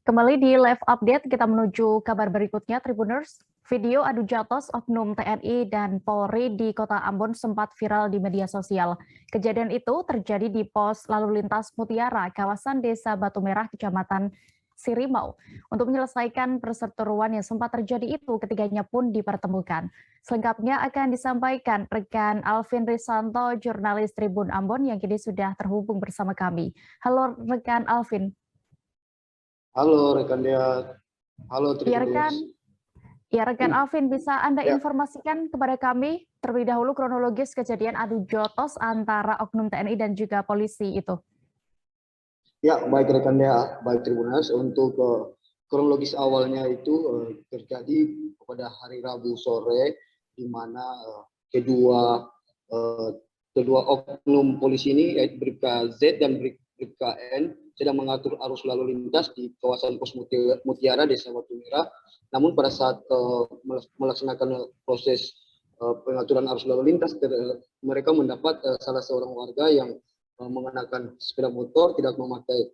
Kembali di live update, kita menuju kabar berikutnya, Tribuners. Video adu jotos oknum TNI dan Polri di Kota Ambon sempat viral di media sosial. Kejadian itu terjadi di pos lalu lintas Mutiara, kawasan Desa Batu Merah, Kecamatan Sirimau. Untuk menyelesaikan perseteruan yang sempat terjadi itu, ketiganya pun dipertemukan. Selengkapnya akan disampaikan rekan Alvin Risanto, jurnalis Tribun Ambon yang kini sudah terhubung bersama kami. Halo rekan Alvin. Halo rekan Dea, halo Tribuners. Ya rekan Alvin, bisa Anda informasikan kepada kami terlebih dahulu kronologis kejadian adu jotos antara oknum TNI dan juga polisi itu? Ya, baik rekan Dea, baik Tribuners. Untuk kronologis awalnya itu terjadi pada hari Rabu sore, di mana kedua oknum polisi ini, yaitu Bribka Z dan Bribka N, sedang mengatur arus lalu lintas di kawasan Pos Mutiara, Desa Batu Merah. Namun pada saat melaksanakan proses pengaturan arus lalu lintas, mereka mendapat salah seorang warga yang mengenakan sepeda motor, tidak memakai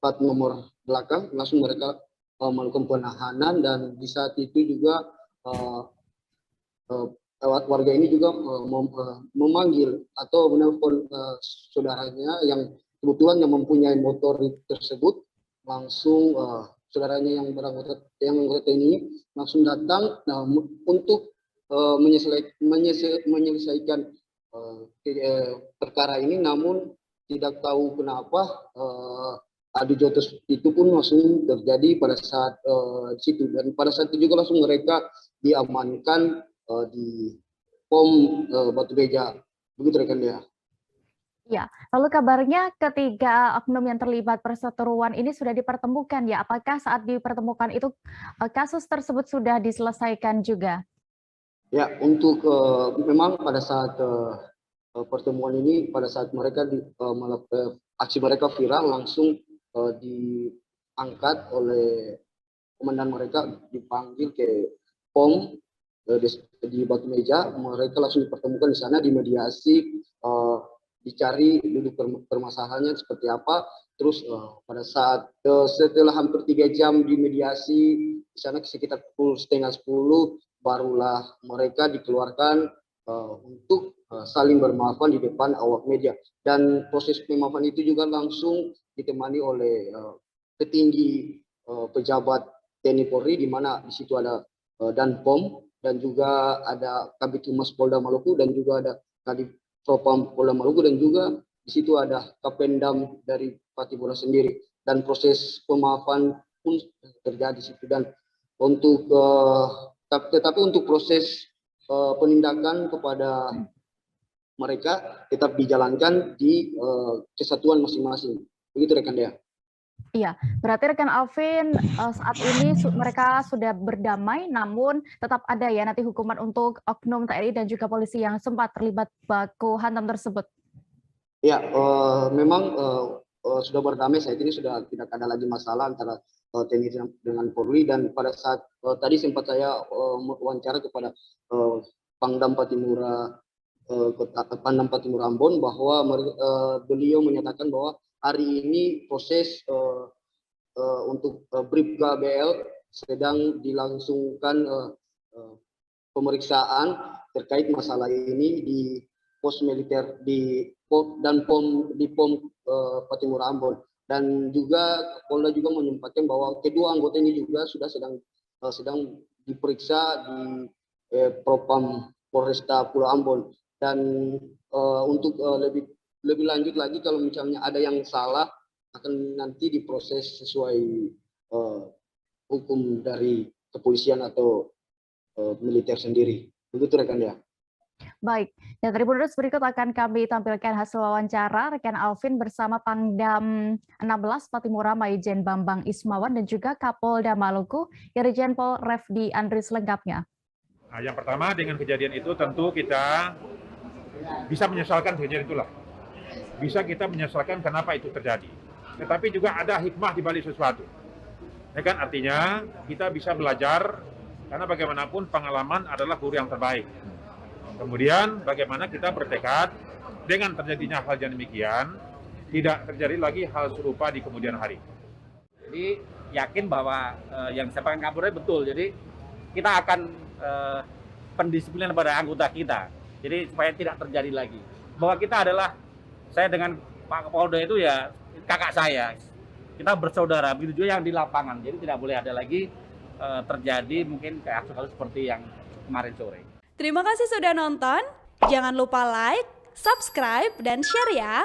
plat nomor belakang. Langsung mereka melakukan penahanan, dan di saat itu juga warga ini juga memanggil atau menelpon saudaranya yang kebetulan yang mempunyai motor tersebut. Langsung saudaranya yang beranggota ini langsung datang untuk menyelesaikan perkara ini. Namun tidak tahu kenapa adu jotos itu pun langsung terjadi pada saat di situ, dan pada saat itu juga langsung mereka diamankan di POM Batu Beja. Begitu rekan Dea. Ya, lalu kabarnya ketiga oknum yang terlibat perseteruan ini sudah dipertemukan ya. Apakah saat dipertemukan itu kasus tersebut sudah diselesaikan juga? Ya, untuk memang pada saat pertemuan ini, pada saat mereka aksi mereka viral, langsung diangkat oleh komandan mereka, dipanggil ke POM di Batu Meja. Mereka langsung dipertemukan di sana, dimediasi, dicari duduk permasalahannya seperti apa. Terus pada saat setelah hampir 3 jam dimediasi di sana, sekitar pukul 9:30 barulah mereka dikeluarkan untuk saling bermaafan di depan awak media. Dan proses pemaafan itu juga langsung ditemani oleh petinggi pejabat TNI Polri, di mana di situ ada dan POM, dan juga ada Kabid Humas Polda Maluku, dan juga ada Kadif Propam Polda Maluku, dan juga di situ ada Kapendam dari Patibura sendiri. Dan proses pemaafan pun terjadi di situ. Dan untuk tetapi untuk proses penindakan kepada mereka tetap dijalankan di kesatuan masing-masing. Begitu rekan Dea. Iya, berarti rekan Alvin saat ini mereka sudah berdamai, namun tetap ada ya nanti hukuman untuk oknum TNI dan juga polisi yang sempat terlibat baku hantam tersebut. Ya, memang sudah berdamai saat ini, sudah tidak ada lagi masalah antara TNI dengan Polri. Dan pada saat tadi sempat saya wawancara kepada Pangdam Patimura Ambon, bahwa beliau menyatakan bahwa hari ini proses untuk Bribka BL sedang dilangsungkan pemeriksaan terkait masalah ini di pos militer di POM Patimura Ambon. Dan juga Polda juga menyempatkan bahwa kedua anggota ini juga sudah sedang diperiksa di Propam Polresta Pulau Ambon. Dan untuk lebih lanjut lagi, kalau misalnya ada yang salah, akan nanti diproses sesuai hukum dari kepolisian atau militer sendiri. Begitu rekan ya. Baik, dan Tribuners berikut akan kami tampilkan hasil wawancara rekan Alvin bersama Pangdam 16 Patimura Maijen Bambang Ismawan dan juga Kapolda Maluku Irjen Pol Refdi Andri selengkapnya. Nah, yang pertama, dengan kejadian itu tentu kita bisa menyesalkan kejadian itulah. Bisa kita menyesalkan kenapa itu terjadi. Tetapi juga ada hikmah di balik sesuatu. Ya kan, artinya kita bisa belajar, karena bagaimanapun pengalaman adalah guru yang terbaik. Kemudian bagaimana kita bertekad dengan terjadinya hal yang demikian, tidak terjadi lagi hal serupa di kemudian hari. Jadi yakin bahwa yang disampaikan Kapolri betul. Jadi kita akan pendisiplinan pada anggota kita. Jadi supaya tidak terjadi lagi. Bahwa kita adalah, saya dengan Pak Kapolda itu ya kakak saya. Kita bersaudara, begitu juga yang di lapangan. Jadi tidak boleh ada lagi terjadi mungkin kayak kasus seperti yang kemarin sore. Terima kasih sudah nonton. Jangan lupa like, subscribe, dan share ya.